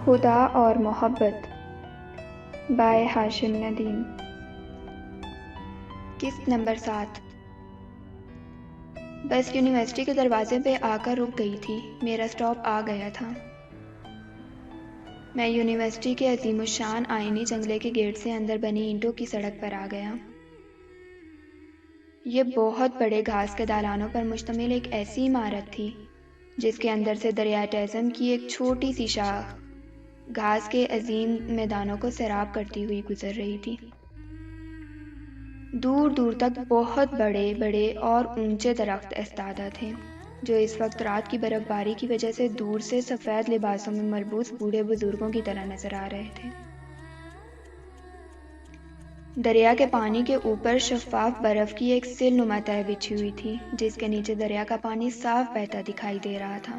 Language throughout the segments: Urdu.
خدا اور محبت بائے ہاشم ندیم۔ قسط نمبر 7۔ بس یونیورسٹی کے دروازے پہ آ کر رک گئی تھی۔ میرا سٹاپ آ گیا تھا۔ میں یونیورسٹی کے عظیم الشان آئینی جنگلے کے گیٹ سے اندر بنی اینٹوں کی سڑک پر آ گیا۔ یہ بہت بڑے گھاس کے دالانوں پر مشتمل ایک ایسی عمارت تھی جس کے اندر سے دریائے ٹیزم کی ایک چھوٹی سی شاخ گھاس کے عظیم میدانوں کو سیراب کرتی ہوئی گزر رہی تھی۔ دور دور تک بہت بڑے بڑے اور اونچے درخت ایستادہ تھے جو اس وقت رات کی برف باری کی وجہ سے دور سے سفید لباسوں میں ملبوس بوڑھے بزرگوں کی طرح نظر آ رہے تھے۔ دریا کے پانی کے اوپر شفاف برف کی ایک سل نما تہہ بچھی ہوئی تھی جس کے نیچے دریا کا پانی صاف بہتا دکھائی دے رہا تھا۔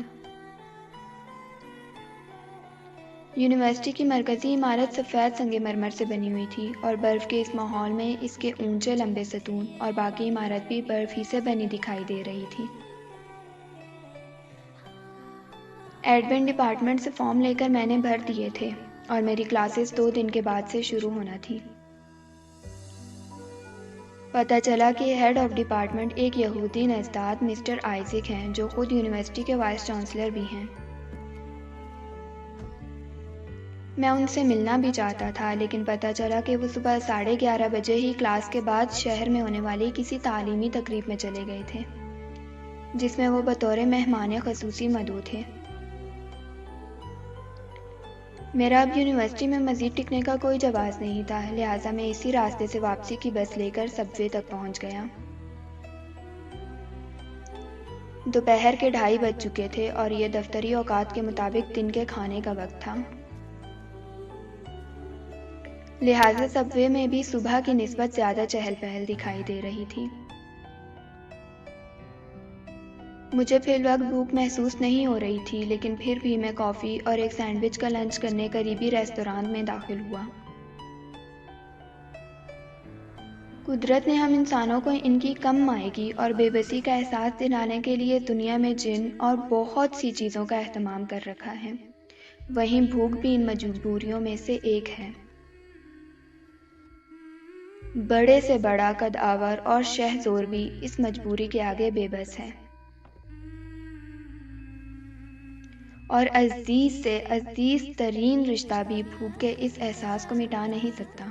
یونیورسٹی کی مرکزی عمارت سفید سنگ مرمر سے بنی ہوئی تھی اور برف کے اس ماحول میں اس کے اونچے لمبے ستون اور باقی عمارت بھی برف ہی سے بنی دکھائی دے رہی تھی۔ ایڈمن ڈپارٹمنٹ سے فارم لے کر میں نے بھر دیے تھے اور میری کلاسز 2 دن کے بعد سے شروع ہونا تھی۔ پتہ چلا کہ ہیڈ آف ڈپارٹمنٹ ایک یہودی نژاد مسٹر آئزک ہیں جو خود یونیورسٹی کے وائس چانسلر بھی ہیں۔ میں ان سے ملنا بھی چاہتا تھا لیکن پتہ چلا کہ وہ صبح 11:30 بجے ہی کلاس کے بعد شہر میں ہونے والی کسی تعلیمی تقریب میں چلے گئے تھے جس میں وہ بطور مہمان خصوصی مدعو تھے۔ میرا اب یونیورسٹی میں مزید ٹکنے کا کوئی جواز نہیں تھا، لہٰذا میں اسی راستے سے واپسی کی بس لے کر سب وے تک پہنچ گیا۔ دوپہر کے 2:30 بج چکے تھے اور یہ دفتری اوقات کے مطابق دن کے کھانے کا وقت تھا، لہٰذا سب وے میں بھی صبح کی نسبت زیادہ چہل پہل دکھائی دے رہی تھی۔ مجھے فی الوقت بھوک محسوس نہیں ہو رہی تھی لیکن پھر بھی میں کافی اور ایک سینڈوچ کا لنچ کرنے قریبی ریستوران میں داخل ہوا۔ قدرت نے ہم انسانوں کو ان کی کم مائگی اور بے بسی کا احساس دلانے کے لیے دنیا میں جن اور بہت سی چیزوں کا اہتمام کر رکھا ہے، وہیں بھوک بھی ان مجبوریوں میں سے ایک ہے۔ بڑے سے بڑا قد آور اور شہ زور بھی اس مجبوری کے آگے بے بس ہے، اور عزیز سے عزیز ترین رشتہ بھی بھوک کے اس احساس کو مٹا نہیں سکتا۔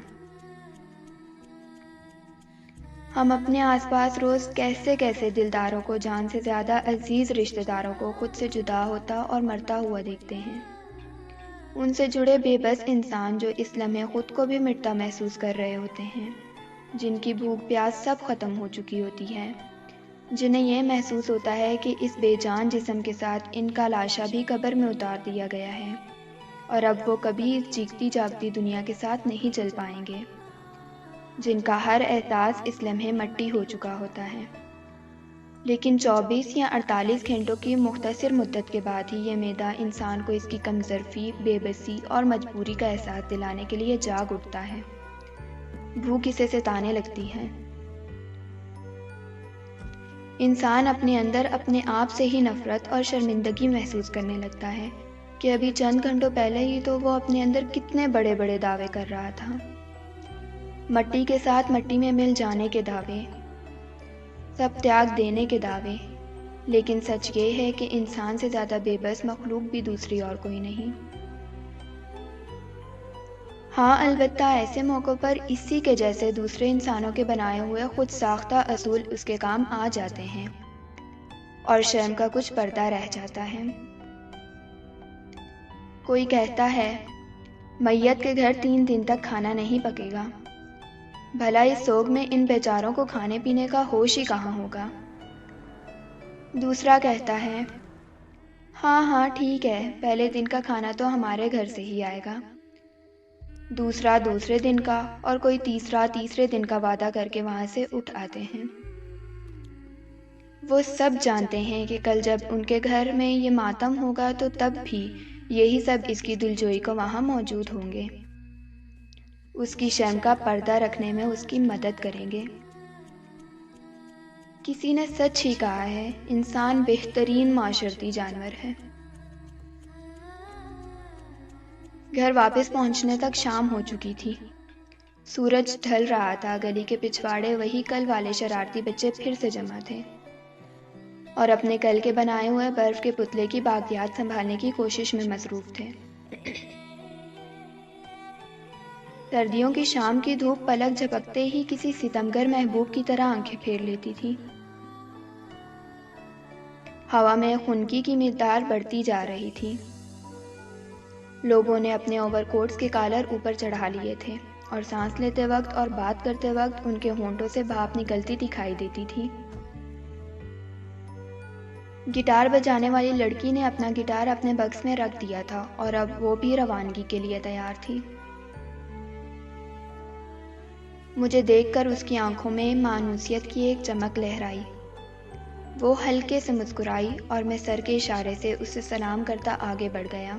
ہم اپنے آس پاس روز کیسے کیسے دلداروں کو جان سے زیادہ عزیز رشتہ داروں کو خود سے جدا ہوتا اور مرتا ہوا دیکھتے ہیں، ان سے جڑے بے بس انسان جو اس لمحے خود کو بھی مٹتا محسوس کر رہے ہوتے ہیں، جن کی بھوک پیاس سب ختم ہو چکی ہوتی ہے، جنہیں یہ محسوس ہوتا ہے کہ اس بے جان جسم کے ساتھ ان کا لاشا بھی قبر میں اتار دیا گیا ہے اور اب وہ کبھی اس جیتی جاگتی دنیا کے ساتھ نہیں چل پائیں گے، جن کا ہر احساس اس لمحے مٹی ہو چکا ہوتا ہے، لیکن 24 یا 48 گھنٹوں کی مختصر مدت کے بعد ہی یہ معدہ انسان کو اس کی کمظرفی، بے بسی اور مجبوری کا احساس دلانے کے لیے جاگ اٹھتا ہے۔ بھوک اسے ستانے لگتی ہے۔ انسان اپنے اندر اپنے آپ سے ہی نفرت اور شرمندگی محسوس کرنے لگتا ہے کہ ابھی چند گھنٹوں پہلے ہی تو وہ اپنے اندر کتنے بڑے بڑے دعوے کر رہا تھا، مٹی کے ساتھ مٹی میں مل جانے کے دعوے، سب تیاگ دینے کے دعوے، لیکن سچ یہ ہے کہ انسان سے زیادہ بے بس مخلوق بھی دوسری اور کوئی نہیں۔ ہاں، البتہ ایسے موقعوں پر اسی کے جیسے دوسرے انسانوں کے بنائے ہوئے خود ساختہ اصول اس کے کام آ جاتے ہیں اور شرم کا کچھ پردہ رہ جاتا ہے۔ کوئی کہتا ہے میت کے گھر 3 دن تک کھانا نہیں پکے گا، بھلا اس سوگ میں ان بیچاروں کو کھانے پینے کا ہوش ہی کہاں ہوگا۔ دوسرا کہتا ہے ہاں ہاں ٹھیک ہے، پہلے دن کا کھانا تو ہمارے گھر سے ہی آئے گا، دوسرا دوسرے دن کا، اور کوئی تیسرا تیسرے دن کا وعدہ کر کے وہاں سے اٹھ آتے ہیں۔ وہ سب جانتے ہیں کہ کل جب ان کے گھر میں یہ ماتم ہوگا تو تب بھی یہی سب اس کی دلجوئی کو وہاں موجود ہوں گے، اس کی شرم کا پردہ رکھنے میں اس کی مدد کریں گے۔ کسی نے سچ ہی کہا ہے، انسان بہترین معاشرتی جانور ہے۔ گھر واپس پہنچنے تک شام ہو چکی تھی۔ سورج ڈھل رہا تھا۔ گلی کے پچھواڑے وہی کل والے شرارتی بچے پھر سے جمع تھے اور اپنے کل کے بنائے ہوئے برف کے پتلے کی باقیات سنبھالنے کی کوشش میں مصروف تھے۔ سردیوں کی شام کی دھوپ پلک جھپکتے ہی کسی ستمگر محبوب کی طرح آنکھیں پھیر لیتی تھی۔ ہوا میں خنکی کی مقدار بڑھتی جا رہی تھی۔ لوگوں نے اپنے اوور کوٹس کے کالر اوپر چڑھا لیے تھے اور سانس لیتے وقت اور بات کرتے وقت ان کے ہونٹوں سے بھاپ نکلتی دکھائی دیتی تھی۔ گٹار بجانے والی لڑکی نے اپنا گٹار اپنے بکس میں رکھ دیا تھا اور اب وہ بھی روانگی کے لیے تیار تھی۔ مجھے دیکھ کر اس کی آنکھوں میں مانوسیت کی ایک چمک لہرائی۔ وہ ہلکے سے مسکرائی اور میں سر کے اشارے سے اسے سلام کرتا آگے بڑھ گیا۔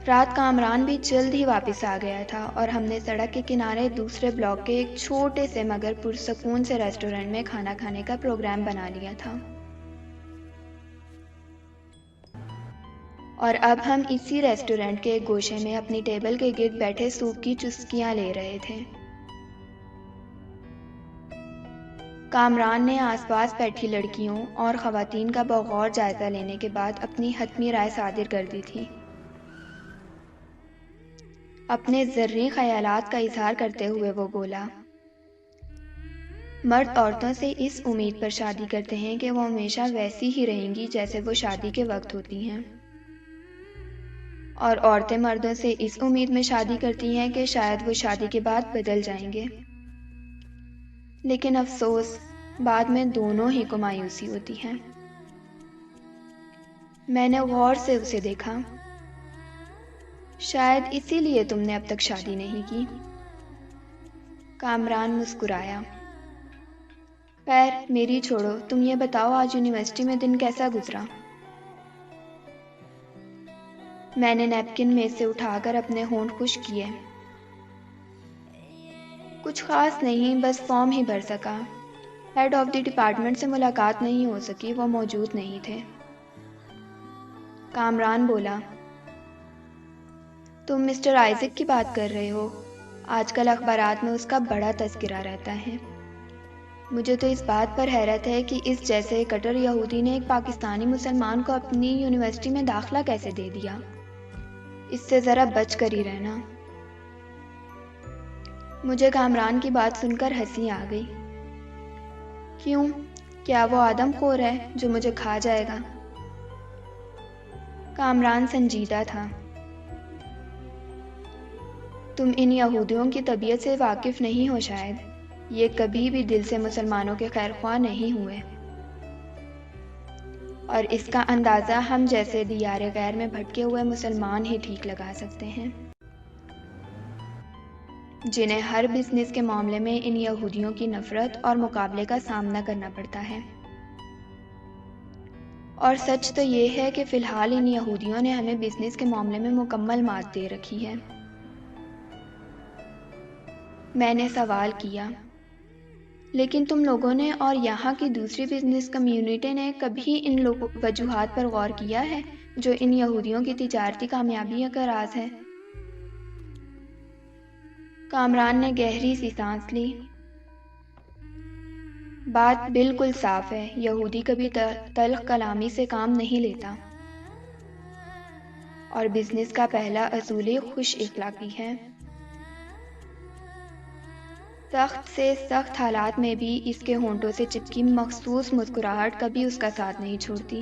رات کامران بھی جلد ہی واپس آ گیا تھا اور ہم نے سڑک کے کنارے دوسرے بلاک کے ایک چھوٹے سے مگر پرسکون سے ریسٹورنٹ میں کھانا کھانے کا پروگرام بنا لیا تھا، اور اب ہم اسی ریسٹورنٹ کے ایک گوشے میں اپنی ٹیبل کے گرد بیٹھے سوپ کی چسکیاں لے رہے تھے۔ کامران نے آس پاس بیٹھی لڑکیوں اور خواتین کا بغور جائزہ لینے کے بعد اپنی حتمی رائے صادر کر دی تھی۔ اپنے ذرّی خیالات کا اظہار کرتے ہوئے وہ بولا، مرد عورتوں سے اس امید پر شادی کرتے ہیں کہ وہ ہمیشہ ویسی ہی رہیں گی جیسے وہ شادی کے وقت ہوتی ہیں، اور عورتیں مردوں سے اس امید میں شادی کرتی ہیں کہ شاید وہ شادی کے بعد بدل جائیں گے، لیکن افسوس بعد میں دونوں ہی کو مایوسی ہوتی ہے۔ میں نے غور سے اسے دیکھا۔ شاید اسی لیے تم نے اب تک شادی نہیں کی۔ کامران مسکرایا۔ خیر میری چھوڑو، تم یہ بتاؤ آج یونیورسٹی میں دن کیسا گزرا؟ میں نے نیپکن میں سے اٹھا کر اپنے ہونٹ خشک کیے۔ کچھ خاص نہیں، بس فارم ہی بھر سکا۔ ہیڈ آف دی ڈپارٹمنٹ سے ملاقات نہیں ہو سکی، وہ موجود نہیں تھے۔ کامران بولا، تم مسٹر آئزک کی بات کر رہے ہو؟ آج کل اخبارات میں اس کا بڑا تذکرہ رہتا ہے۔ مجھے تو اس بات پر حیرت ہے کہ اس جیسے کٹر یہودی نے ایک پاکستانی مسلمان کو اپنی یونیورسٹی میں داخلہ کیسے دے دیا۔ اس سے ذرا بچ کر ہی رہنا۔ مجھے کامران کی بات سن کر ہنسی آ گئی۔ کیوں؟ کیا وہ آدم خور ہے جو مجھے کھا جائے گا؟ کامران سنجیدہ تھا۔ تم ان یہودیوں کی طبیعت سے واقف نہیں ہو شاید۔ یہ کبھی بھی دل سے مسلمانوں کے خیر خواہ نہیں ہوئے، اور اس کا اندازہ ہم جیسے دیار غیر میں بھٹکے ہوئے مسلمان ہی ٹھیک لگا سکتے ہیں، جنہیں ہر بزنس کے معاملے میں ان یہودیوں کی نفرت اور مقابلے کا سامنا کرنا پڑتا ہے۔ اور سچ تو یہ ہے کہ فی الحال ان یہودیوں نے ہمیں بزنس کے معاملے میں مکمل مات دے رکھی ہے۔ میں نے سوال کیا، لیکن تم لوگوں نے اور یہاں کی دوسری بزنس کمیونٹی نے کبھی ان وجوہات پر غور کیا ہے جو ان یہودیوں کی تجارتی کامیابی کا راز ہے؟ کامران نے گہری سی سانس لی۔ بات بالکل صاف ہے، یہودی کبھی تلخ کلامی سے کام نہیں لیتا، اور بزنس کا پہلا اصول ہی خوش اخلاقی ہے۔ سخت سے سخت حالات میں بھی اس کے ہونٹوں سے چپکی مخصوص مسکراہٹ کبھی اس کا ساتھ نہیں چھوڑتی۔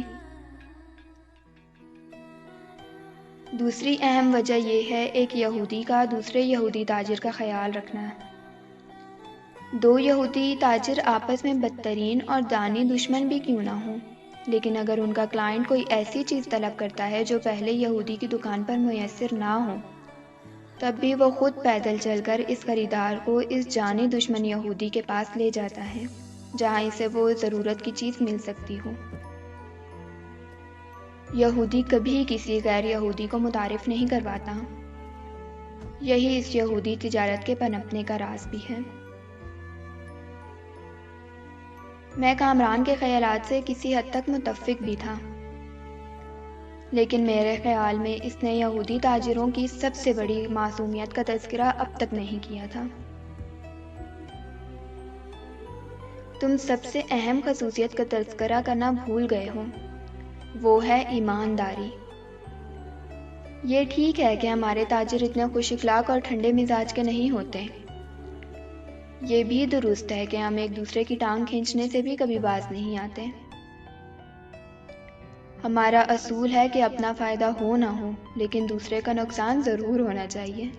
دوسری اہم وجہ یہ ہے ایک یہودی کا دوسرے یہودی تاجر کا خیال رکھنا۔ دو یہودی تاجر آپس میں بدترین اور دانی دشمن بھی کیوں نہ ہوں، لیکن اگر ان کا کلائنٹ کوئی ایسی چیز طلب کرتا ہے جو پہلے یہودی کی دکان پر میسر نہ ہو، تب بھی وہ خود پیدل چل کر اس خریدار کو اس جانی دشمن یہودی کے پاس لے جاتا ہے جہاں اسے وہ ضرورت کی چیز مل سکتی ہو۔ یہودی کبھی کسی غیر یہودی کو متعارف نہیں کرواتا۔ یہی اس یہودی تجارت کے پنپنے کا راز بھی ہے۔ میں کامران کے خیالات سے کسی حد تک متفق بھی تھا۔ لیکن میرے خیال میں اس نے یہودی تاجروں کی سب سے بڑی معصومیت کا تذکرہ اب تک نہیں کیا تھا۔ تم سب سے اہم خصوصیت کا تذکرہ کرنا بھول گئے ہو، وہ ہے ایمانداری۔ یہ ٹھیک ہے کہ ہمارے تاجر اتنے خوش اخلاق اور ٹھنڈے مزاج کے نہیں ہوتے۔ یہ بھی درست ہے کہ ہم ایک دوسرے کی ٹانگ کھینچنے سے بھی کبھی باز نہیں آتے۔ ہمارا اصول ہے کہ اپنا فائدہ ہو نہ ہو لیکن دوسرے کا نقصان ضرور ہونا چاہیے۔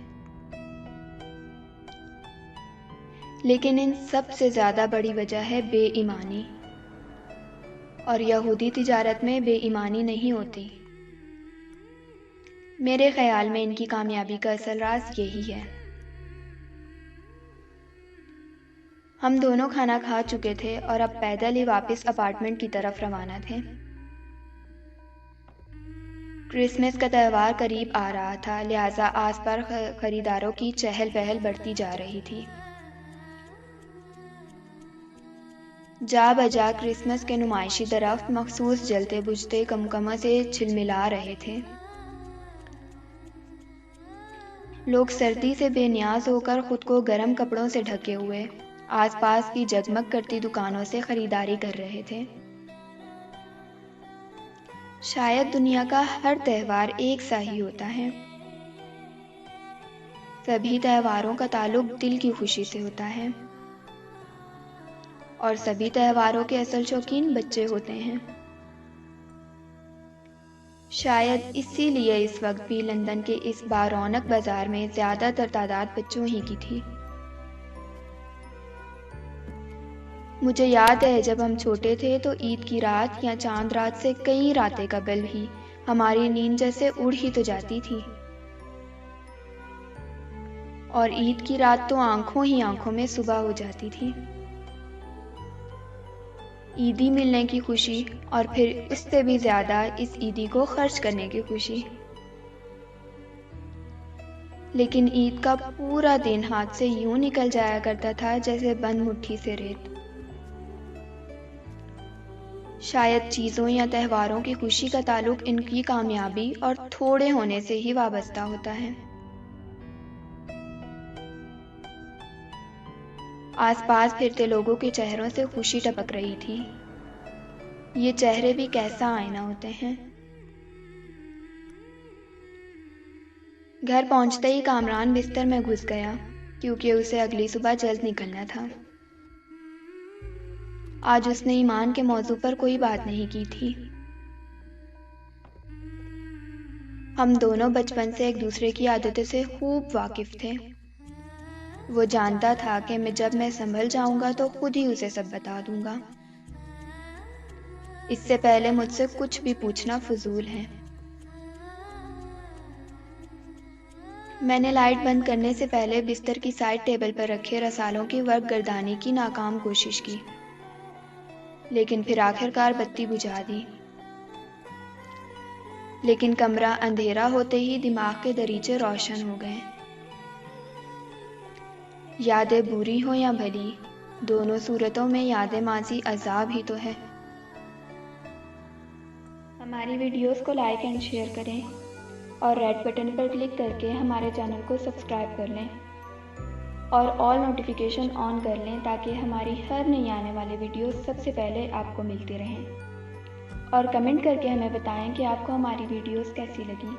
لیکن ان سب سے زیادہ بڑی وجہ ہے بے ایمانی، اور یہودی تجارت میں بے ایمانی نہیں ہوتی۔ میرے خیال میں ان کی کامیابی کا اصل راز یہی ہے۔ ہم دونوں کھانا کھا چکے تھے اور اب پیدل ہی واپس اپارٹمنٹ کی طرف روانہ تھے۔ کرسمس کا تہوار قریب آ رہا تھا، لہٰذا آس پاس خریداروں کی چہل پہل بڑھتی جا رہی تھی۔ جا بجا کرسمس کے نمائشی درخت مخصوص جلتے بجھتے کمکموں سے جھلملا رہے تھے۔ لوگ سردی سے بے نیاز ہو کر خود کو گرم کپڑوں سے ڈھکے ہوئے آس پاس کی جگمگ کرتی دکانوں سے خریداری کر رہے تھے۔ شاید دنیا کا ہر تہوار ایک سا ہی ہوتا ہے۔ سبھی تہواروں کا تعلق دل کی خوشی سے ہوتا ہے، اور سبھی تہواروں کے اصل شوقین بچے ہوتے ہیں۔ شاید اسی لیے اس وقت بھی لندن کے اس بارونق بازار میں زیادہ تر تعداد بچوں ہی کی تھی۔ مجھے یاد ہے جب ہم چھوٹے تھے تو عید کی رات یا چاند رات سے کئی راتیں قبل ہی ہماری نیند جیسے اڑ ہی تو جاتی تھی، اور عید کی رات تو آنکھوں ہی آنکھوں میں صبح ہو جاتی تھی۔ عیدی ملنے کی خوشی، اور پھر اس سے بھی زیادہ اس عیدی کو خرچ کرنے کی خوشی۔ لیکن عید کا پورا دن ہاتھ سے یوں نکل جایا کرتا تھا جیسے بند مٹھی سے ریت۔ شاید چیزوں یا تہواروں کی خوشی کا تعلق ان کی کامیابی اور تھوڑے ہونے سے ہی وابستہ ہوتا ہے۔ آس پاس پھرتے لوگوں کے چہروں سے خوشی ٹپک رہی تھی۔ یہ چہرے بھی کیسا آئینہ ہوتے ہیں۔ گھر پہنچتے ہی کامران بستر میں گھس گیا کیونکہ اسے اگلی صبح جلد نکلنا تھا۔ آج اس نے ایمان کے موضوع پر کوئی بات نہیں کی تھی۔ ہم دونوں بچپن سے ایک دوسرے کی عادتوں سے خوب واقف تھے۔ وہ جانتا تھا کہ جب میں سنبھل جاؤں گا تو خود ہی اسے سب بتا دوں گا۔ اس سے پہلے مجھ سے کچھ بھی پوچھنا فضول ہے۔ میں نے لائٹ بند کرنے سے پہلے بستر کی سائڈ ٹیبل پر رکھے رسالوں کی ورق گردانی کی ناکام کوشش کی، لیکن پھر آخرکار بتی بجھا دی۔ لیکن کمرہ اندھیرا ہوتے ہی دماغ کے دریچے روشن ہو گئے۔ یادیں بری ہوں یا بھلی، دونوں صورتوں میں یاد ماضی عذاب ہی تو ہے۔ ہماری ویڈیوز کو لائک اینڈ شیئر کریں اور ریڈ بٹن پر کلک کر کے ہمارے چینل کو سبسکرائب کر لیں اور آل نوٹیفیکیشن آن کر لیں تاکہ ہماری ہر نئی آنے والی ویڈیوز سب سے پہلے آپ کو ملتی رہیں، اور کمنٹ کر کے ہمیں بتائیں کہ آپ کو ہماری ویڈیوز کیسی لگیں۔